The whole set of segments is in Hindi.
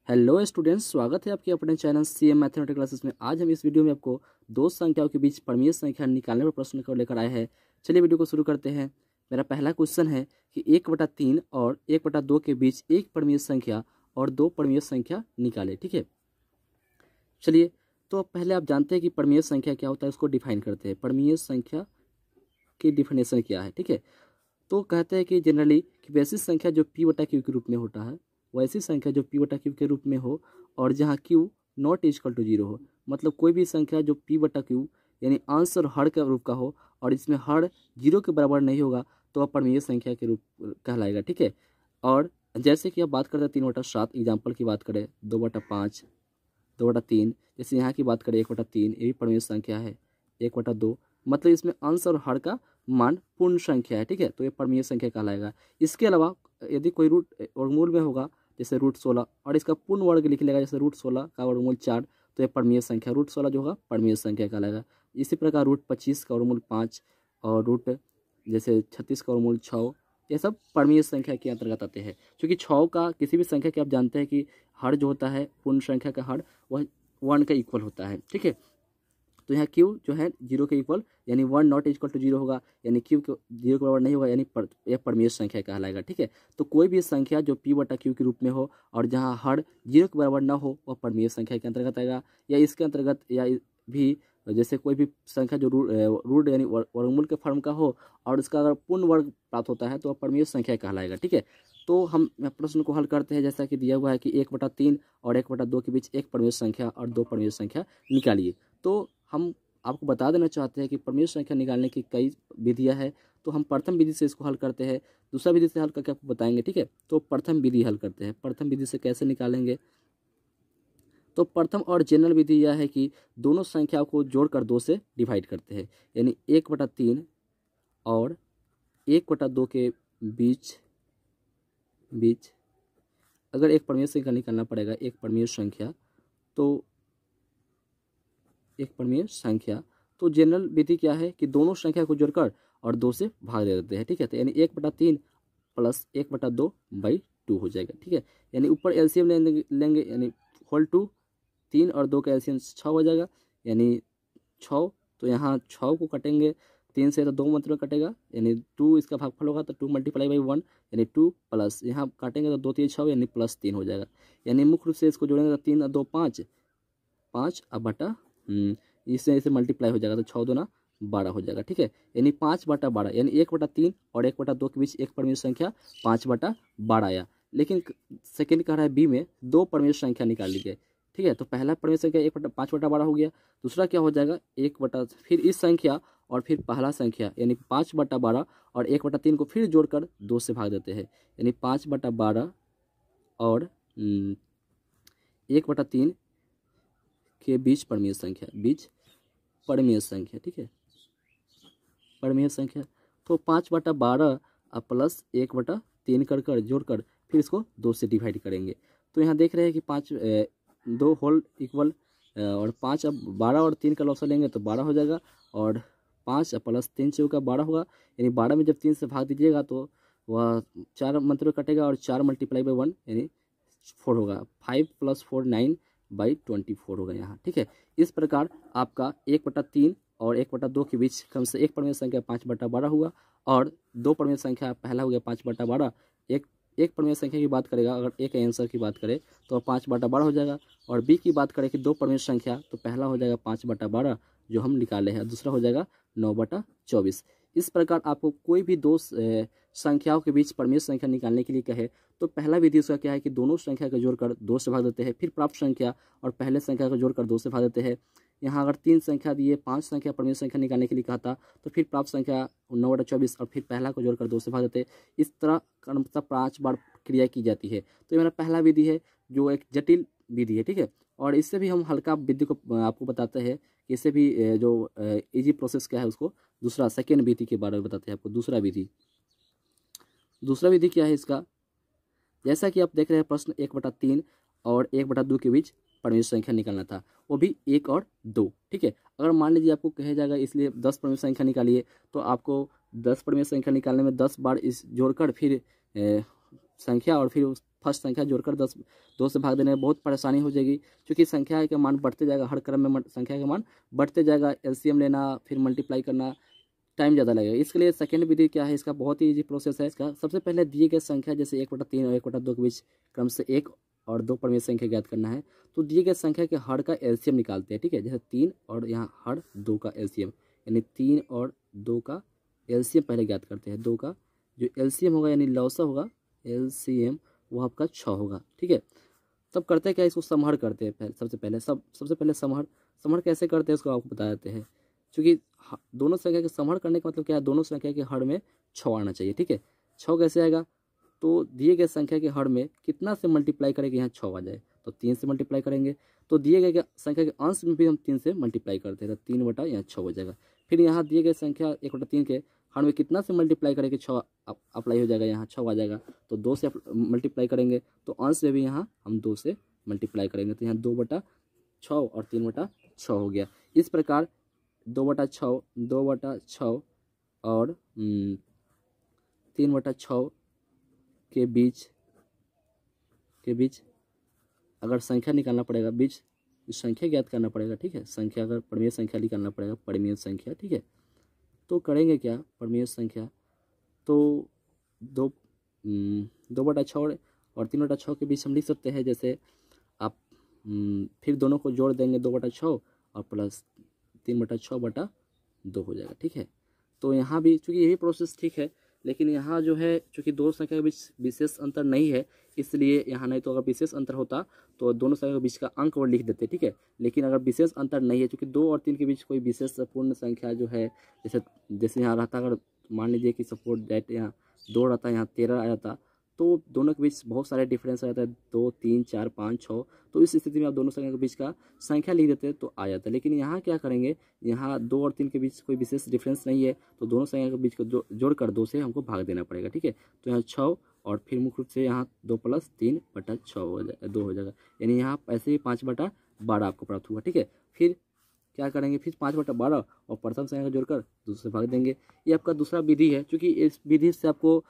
हेलो स्टूडेंट्स, स्वागत है आपके अपने चैनल सीएम मैथमेटिक्स क्लासेस में। आज हम इस वीडियो में आपको दो संख्याओं के बीच परमीय संख्या निकालने पर प्रश्न को लेकर आए हैं। चलिए वीडियो को शुरू करते हैं। मेरा पहला क्वेश्चन है कि 1/3 और 1/2 के बीच एक परमीय संख्या और दो परमीय संख्या निकाले। ठीक है, चलिए तो पहले आप जानते हैं कि परमीय संख्या क्या होता है, उसको डिफाइन करते हैं। परमीय संख्या की डिफिनेशन क्या है। ठीक है, तो कहते हैं कि जनरली कि वैसी संख्या जो p/q के रूप में होता है, वैसी संख्या जो p/q के रूप में हो और जहाँ q नॉट इक्वल टू 0 हो। मतलब कोई भी संख्या जो p/q यानी अंश और हर के रूप का हो और इसमें हर 0 के बराबर नहीं होगा तो वह परमीय संख्या के रूप कहलाएगा। ठीक है, और जैसे कि अब बात करते हैं 3/7 एग्जाम्पल की बात करें, 2/5, 2/3, जैसे यहाँ की बात करें 1/3, ये भी परमीय संख्या है। 1/2 मतलब इसमें अंश और हर का मान पूर्ण संख्या है। ठीक है, तो ये परमीय संख्या कहलाएगा। इसके अलावा यदि कोई रूट वर्गमूल में होगा जैसे √16 और इसका पूर्ण वर्ग लिख लेगा जैसे √16 का वर्गमूल 4, तो ये परमीय संख्या √16 जो होगा परमीय संख्या कहलाएगा। इसी प्रकार √25 का वर्गमूल 5 और जैसे 36 का वर्गमूल 6, ये सब परमीय संख्या के अंतर्गत आते हैं। क्योंकि 6 का किसी भी संख्या के आप जानते हैं कि हर जो होता है पूर्ण संख्या का हर वह 1 का इक्वल होता है। ठीक है, तो यहाँ q जो है 0 के इक्वल यानी 1 नॉट इक्वल टू 0 होगा, यानी q 0 के बराबर नहीं होगा, यानी यह परमीय संख्या कहलाएगा। ठीक है, तो कोई भी संख्या जो p/q के रूप में हो और जहाँ हर 0 के बराबर ना हो वह परमीय संख्या के अंतर्गत आएगा। या इसके अंतर्गत या भी जैसे कोई भी संख्या जो रूट यानी वर्गमूल के फॉर्म का हो और उसका अगर पूर्ण वर्ग प्राप्त होता है तो वह परमीय संख्या कहलाएगा। ठीक है, तो हम प्रश्न को हल करते हैं। जैसा कि दिया हुआ है कि 1/3 और 1/2 के बीच एक परमीय संख्या और दो परमीय संख्या निकालिए। तो हम आपको बता देना चाहते हैं कि परमीय संख्या निकालने की कई विधियां हैं। तो हम प्रथम विधि से इसको हल करते हैं, दूसरा विधि से हल करके आपको बताएंगे। ठीक है, तो प्रथम विधि हल करते हैं। प्रथम विधि से कैसे निकालेंगे, तो प्रथम और जनरल विधि यह है कि दोनों संख्याओं को जोड़कर 2 से डिवाइड करते हैं, यानी 1/3 और 1/2 के बीच अगर एक परमीय संख्या निकालना पड़ेगा, एक परमीय संख्या तो जनरल विधि क्या है कि दोनों संख्या को जोड़कर और 2 से भाग दे देते हैं। ठीक है, तो यानी 1/3 प्लस 1/2/2 हो जाएगा। ठीक है, यानी ऊपर एलसीएम लेंगे यानी होल 2, 3 और 2 का एलसीएम 6 हो जाएगा, यानी 6। तो यहाँ 6 को कटेंगे 3 से तो 2 मतलब कटेगा, यानी 2 इसका भागफल होगा तो 2 × 1 यानी 2 प्लस यहाँ काटेंगे तो 2 3 6 यानी +3 हो जाएगा। यानी मुख्य रूप से इसको जोड़ेंगे तो 3 और 2 5, 5 अब बटा इससे इसे मल्टीप्लाई हो जाएगा तो 6 2 12 हो जाएगा। ठीक है, यानी 5/12 यानी 1/3 और 1/2 के बीच एक परमीय संख्या 5/12 आया। लेकिन सेकंड कह रहा है बी में दो परमीय संख्या निकाल ली गई। ठीक है, तो पहला परमीय संख्या 5/12 हो गया, दूसरा क्या हो जाएगा फिर इस संख्या और फिर पहला संख्या यानी 5/12 और 1/3 को फिर जोड़कर 2 से भाग देते हैं, यानी 5/12 और 1/3 के बीच परमीय संख्या ठीक है, परमीय संख्या। तो 5/12 प्लस 1/3 कर जोड़कर फिर इसको 2 से डिवाइड करेंगे। तो यहाँ देख रहे हैं कि 2 होल इक्वल और 5 अब 12 और 3 का लॉसा लेंगे तो 12 हो जाएगा और 5 प्लस 3 चौका 12 होगा, यानी 12 में जब 3 से भाग दीजिएगा तो वह 4 मतलब कटेगा और 4 × 1 यानी 4 होगा। 5 + 4 9/24 होगा यहाँ। ठीक है, इस प्रकार आपका 1/3 और 1/2 के बीच कम से एक परमीय संख्या 5/12 हुआ और दो परमीय संख्या पहला हो गया 5/12। एक परमीय संख्या की बात करेगा, अगर एक आंसर की बात करें तो 5/12 हो जाएगा, और बी की बात करें कि दो परमीय संख्या तो पहला हो जाएगा 5/12 जो हम निकाले हैं, दूसरा हो जाएगा 9/24। इस प्रकार आपको कोई भी दो संख्याओं के बीच परमीय संख्या निकालने के लिए कहे तो पहला विधि उसका क्या है कि दोनों संख्या को जोड़कर 2 से भाग देते हैं, फिर प्राप्त संख्या और पहले संख्या को जोड़कर 2 से भाग देते हैं। यहाँ अगर 3 संख्या दिए 5 संख्या परमीय संख्या निकालने के लिए कहा था तो फिर प्राप्त संख्या 9/24 और फिर पहला को जोड़कर 2 से भाग देते हैं। इस तरह क्रमशः 5 बार क्रिया की जाती है। तो ये मेरा पहला विधि है जो एक जटिल विधि है। ठीक है, और इससे भी हम हल्का विधि को आपको बताते हैं, इससे भी जो इजी प्रोसेस क्या है उसको दूसरा सेकेंड विधि के बारे में बताते हैं आपको। दूसरा विधि क्या है इसका, जैसा कि आप देख रहे हैं प्रश्न 1/3 और 1/2 के बीच परमीय संख्या निकालना था, वो भी 1 और 2। ठीक है, अगर मान लीजिए आपको कहा जाएगा इसलिए 10 परमीय संख्या निकालिए तो आपको 10 परमीय संख्या निकालने में 10 बार इस जोड़कर फिर संख्या और फिर उस फर्स्ट संख्या जोड़कर 2 से भाग देने में बहुत परेशानी हो जाएगी, क्योंकि संख्या का मान बढ़ते जाएगा, हर क्रम में संख्या का मान बढ़ते जाएगा, एलसीएम लेना फिर मल्टीप्लाई करना टाइम ज़्यादा लगेगा। इसके लिए सेकंड विधि क्या है, इसका बहुत ही ईजी प्रोसेस है इसका। सबसे पहले दिए गए संख्या जैसे 1/3 और 1/2 के बीच क्रम से 1 और 2 परिमेय संख्या ज्ञात करना है, तो दिए गए संख्या के हर का एलसीएम निकालते हैं, ठीक है। जैसे 3 और यहाँ हर 2 का एलसीएम, यानी 3 और 2 का एलसीएम पहले ज्ञात करते हैं। 2 का जो एलसीएम होगा यानी लौसा होगा एलसीएम, वो आपका 6 होगा, ठीक है। तब करते हैं क्या, इसको समहर करते हैं। सबसे पहले समहर कैसे करते हैं इसको आपको बता देते हैं, क्योंकि दोनों संख्या के समहर करने का मतलब क्या है, दोनों संख्या के हर में 6 आना चाहिए, ठीक है। 6 कैसे आएगा, तो दिए गए संख्या के हर में कितना से मल्टीप्लाई करेंगे, यहाँ 6 आ जाए तो 3 से मल्टीप्लाई करेंगे, तो दिए गए संख्या के अंश में भी हम 3 से मल्टीप्लाई करते हैं, तो 3 बटा यहाँ 6 हो जाएगा। फिर यहाँ दिए गए संख्या 1/3 के हर में कितना से मल्टीप्लाई करेंगे, 6 अप्लाई हो जाएगा, यहाँ 6 आ जाएगा, तो 2 से मल्टीप्लाई करेंगे, तो अंश में भी यहाँ हम 2 से मल्टीप्लाई करेंगे, तो यहाँ 2/6 और 3/6 हो गया। इस प्रकार 2/6 और 3/6 के बीच अगर संख्या निकालना पड़ेगा, बीच संख्या ज्ञात करना पड़ेगा, ठीक है। संख्या अगर परिमेय संख्या निकालना पड़ेगा, परिमेय संख्या, ठीक है। तो करेंगे क्या, परिमेय संख्या तो 2/6 और 3/6 के बीच हम लिख सकते हैं, जैसे आप फिर दोनों को जोड़ देंगे, 2/6 और प्लस 3/6/2 हो जाएगा, ठीक है। तो यहाँ भी चूँकि यही प्रोसेस ठीक है, लेकिन यहाँ जो है चूँकि दोनों संख्या के बीच विशेष अंतर नहीं है, इसलिए यहाँ नहीं तो अगर विशेष अंतर होता तो दोनों संख्या के बीच का अंक और लिख देते, ठीक है। लेकिन अगर विशेष अंतर नहीं है, चूँकि 2 और 3 के बीच कोई विशेष पूर्ण संख्या जो है, जैसे यहाँ रहता, अगर मान लीजिए कि सपोज दैट यहाँ 2 रहता, यहाँ 13 आ जाता, तो दोनों के बीच बहुत सारे डिफरेंस आ जाता है, 2, 3, 4, 5, 6, तो इस स्थिति में आप दोनों संख्या के बीच का संख्या लिख देते तो आ जाता है। लेकिन यहाँ क्या करेंगे, यहाँ 2 और 3 के बीच कोई विशेष डिफरेंस नहीं है, तो दोनों संख्या के बीच को जोड़कर 2 से हमको भाग देना पड़ेगा, ठीक है। तो यहाँ 6 और फिर मुख्य रूप से यहाँ 2 + 3/6 हो जाएगा, 2 हो जाएगा, यानी यहाँ ऐसे ही 5/12 आपको प्राप्त हुआ, ठीक है। फिर क्या करेंगे, फिर 5/12 और प्रथम संख्या को जोड़कर दूसरे भाग देंगे। ये आपका दूसरा विधि है, क्योंकि इस विधि से आपको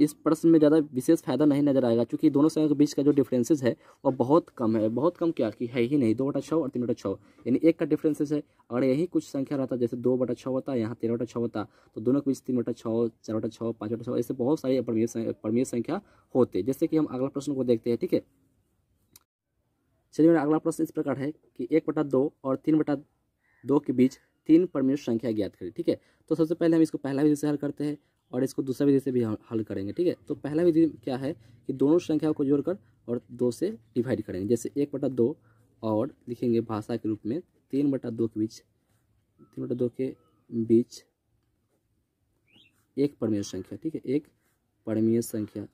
इस प्रश्न में ज़्यादा विशेष फायदा नहीं नजर आएगा, क्योंकि दोनों संख्या के बीच का जो डिफरेंसेस है वो बहुत कम है, बहुत कम क्या कि है ही नहीं, 2/6 और 3/6, यानी 1 का डिफरेंसेस है। अगर यही कुछ संख्या रहता, जैसे 2/6 होता, यहाँ 13/6 होता, तो दोनों के बीच 3/6, 4/6, 5/6, ऐसे बहुत सारी परिमेय संख्या होते। जैसे कि हम अगला प्रश्न को देखते हैं, ठीक है। चलिए, मेरा अगला प्रश्न इस प्रकार है कि 1/2 और 3/2 के बीच 3 परिमेय संख्या ज्ञात करें, ठीक है। तो सबसे पहले हम इसको पहला विधि से हल करते हैं और इसको दूसरा विधि से भी हल करेंगे, ठीक है। तो पहला विधि क्या है कि दोनों संख्याओं को जोड़कर और 2 से डिवाइड करेंगे, जैसे 1/2 और लिखेंगे भाषा के रूप में 3/2 के बीच एक परिमेय संख्या, ठीक है, एक परिमेय संख्या।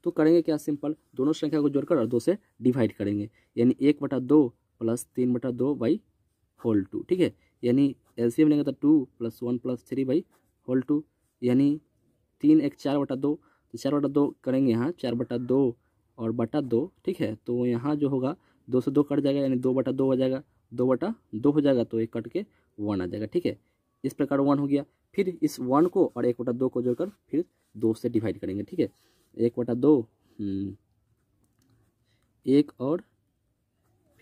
तो करेंगे क्या, सिंपल, दोनों संख्या को जोड़कर और 2 से डिवाइड करेंगे, यानी 1/2 + 3/2/2, ठीक है। यानी एलसीएम लेंगे तो 2 + 1 + 3/2, यानी 3 × 1 = 4/2, तो 4/2 करेंगे यहाँ 4/2 और बटा 2, ठीक है। तो यहाँ जो होगा 2 से 2 कट जाएगा, यानी 2/2 हो जाएगा, 2/2 हो जाएगा, तो 1 कट के 1 आ जाएगा, ठीक है। इस प्रकार 1 हो गया। फिर इस 1 को और 1/2 को जोड़कर फिर 2 से डिवाइड करेंगे, ठीक है। 1/2 1 और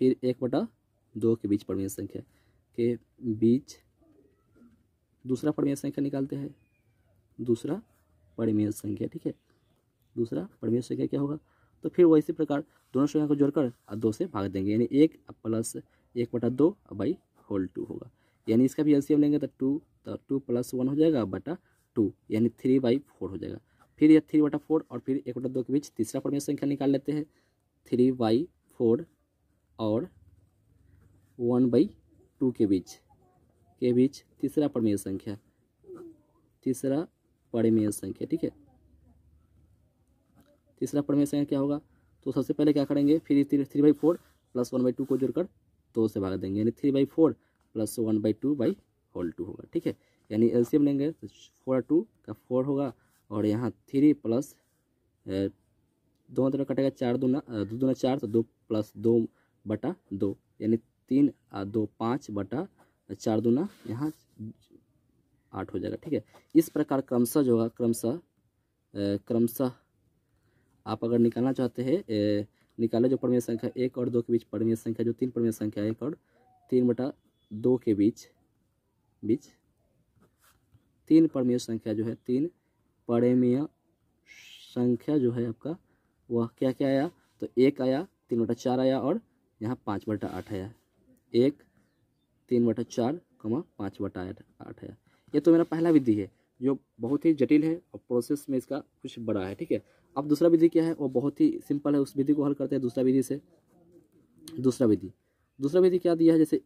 फिर 1/2 के बीच परिमेय संख्या के बीच दूसरा परिमेय संख्या निकालते हैं, दूसरा परिमेय संख्या, ठीक है। दूसरा परिमेय संख्या क्या होगा, तो फिर वैसे प्रकार दोनों संख्या को जोड़कर 2 से भाग देंगे, यानी 1 + 1/2/2 होगा, यानी इसका भी एलसीएम लेंगे तो 2 + 1 हो जाएगा बटा 2, यानी 3/4 हो जाएगा। फिर यह 3/4 और फिर 1/2 के बीच तीसरा परिमेय संख्या निकाल लेते हैं, 3/4 और 1/2 के बीच तीसरा परिमेय संख्या, ठीक है। तीसरा परिमेय संख्या क्या होगा, तो सबसे पहले क्या करेंगे, फिर 3/4 + 1/2 को जोड़कर 2 से भाग देंगे, यानी 3/4 + 1/2/2 होगा, ठीक है। यानी एलसीएम लेंगे तो 4/2 का 4 होगा और यहाँ 3 प्लस दोनों तरफ कटेगा, 4 दूना 4, तो 2 + 2/2, यानी 3 और 2 5/4 दूना यहाँ 8 हो जाएगा, ठीक है। इस प्रकार क्रमशः जो होगा, क्रमशः क्रमशः आप अगर निकालना चाहते हैं निकाले जो परमेय संख्या 1 और 2 के बीच परमेय संख्या जो 3 परमेय संख्या 1 और 3/2 के बीच 3 परमेय संख्या जो है 3 परमेय संख्या जो है आपका वह क्या क्या आया, तो 1 आया, 3/4 आया और यहाँ 5/8 आया। 1 3/4 5/8 आया। ये तो मेरा पहला विधि है जो बहुत ही जटिल है और प्रोसेस में इसका कुछ बड़ा है। ठीक है, अब दूसरा विधि क्या है, वो बहुत ही सिंपल है। उस विधि को हल करते हैं दूसरा विधि से। दूसरा विधि क्या दिया है, जैसे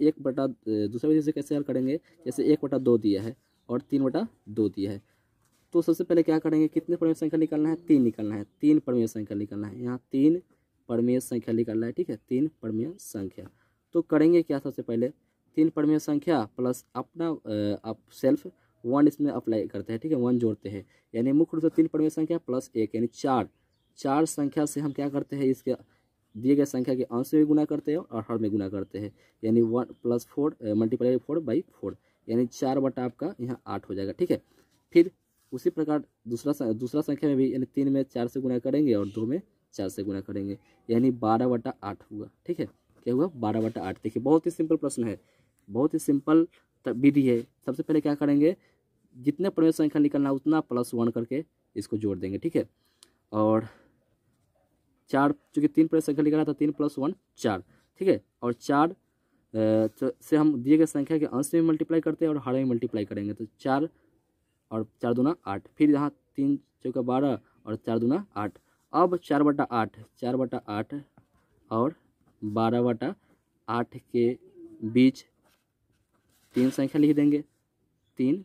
दूसरा विधि से कैसे हल करेंगे, जैसे 1/2 दिया है और 3/2 दिया है। तो सबसे पहले क्या करेंगे, कितने परमेय संख्या निकालना है, 3 निकालना है। 3 परमेय संख्या निकालना है, यहाँ 3 परमेय संख्या निकालना है। ठीक है, 3 परमेय संख्या। तो करेंगे क्या, सबसे पहले 3 परमेय संख्या प्लस अपना आप सेल्फ 1 इसमें अप्लाई करते हैं। ठीक है, 1 जोड़ते हैं, यानी मुख्य रूप से 3 परमेय संख्या प्लस 1 यानी 4 संख्या से हम क्या करते हैं, इसके दिए गए संख्या के अंश में भी गुना करते हैं और हर में गुना करते हैं, यानी 1 + 4 × 4/4 यानी 4 आपका यहाँ 8 हो जाएगा। ठीक है, फिर उसी प्रकार दूसरा संख्या में भी यानी 3 में 4 से गुना करेंगे और 2 में 4 से गुना करेंगे, यानी 12/8 हुआ। ठीक है, क्या हुआ, 12/8। देखिए बहुत ही सिंपल प्रश्न है, बहुत ही सिंपल विधि है। सबसे पहले क्या करेंगे, जितने परमेय संख्या निकलना उतना +1 करके इसको जोड़ देंगे। ठीक है, और 4 चूँकि 3 परमेय संख्या निकला था, 3 + 1 4। ठीक है, और 4 से हम दिए गए संख्या के अंश में मल्टीप्लाई करते हैं और हर में मल्टीप्लाई करेंगे, तो 4 और 4 दूना 8। फिर यहाँ 3 चौका 12 और 4 दूना 8। अब 4/8 और 12/8 के बीच 3 संख्या लिख देंगे। 3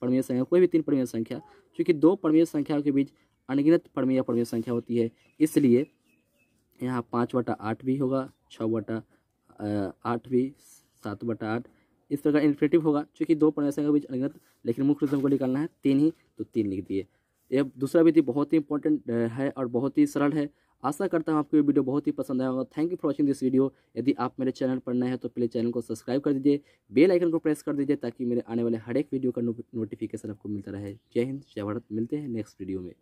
परमेय संख्या, कोई भी 3 परमेय संख्या, क्योंकि 2 परमेय संख्याओं के बीच अनगिनत परमेय संख्या होती है, इसलिए यहाँ 5/8 भी होगा, 6/8 भी, 7/8 इस प्रकार इन्फिनिटिव होगा। क्योंकि 2 परमेय संख्या के बीच अनगिनत, लेकिन मुख्य रूप से हमको निकालना है 3 ही, तो 3 लिख दिए। यह दूसरा विधि बहुत ही इंपॉर्टेंट है और बहुत ही सरल है। आशा करता हूँ आपको ये वीडियो बहुत ही पसंद आया होगा। Thank you for watching this video. यदि आप मेरे चैनल पर नए हैं तो प्लीज़ चैनल को सब्सक्राइब कर दीजिए, बेल आइकन को प्रेस कर दीजिए ताकि मेरे आने वाले हर एक वीडियो का नोटिफिकेशन आपको मिलता रहे। जय हिंद, जय भारत। मिलते हैं नेक्स्ट वीडियो में।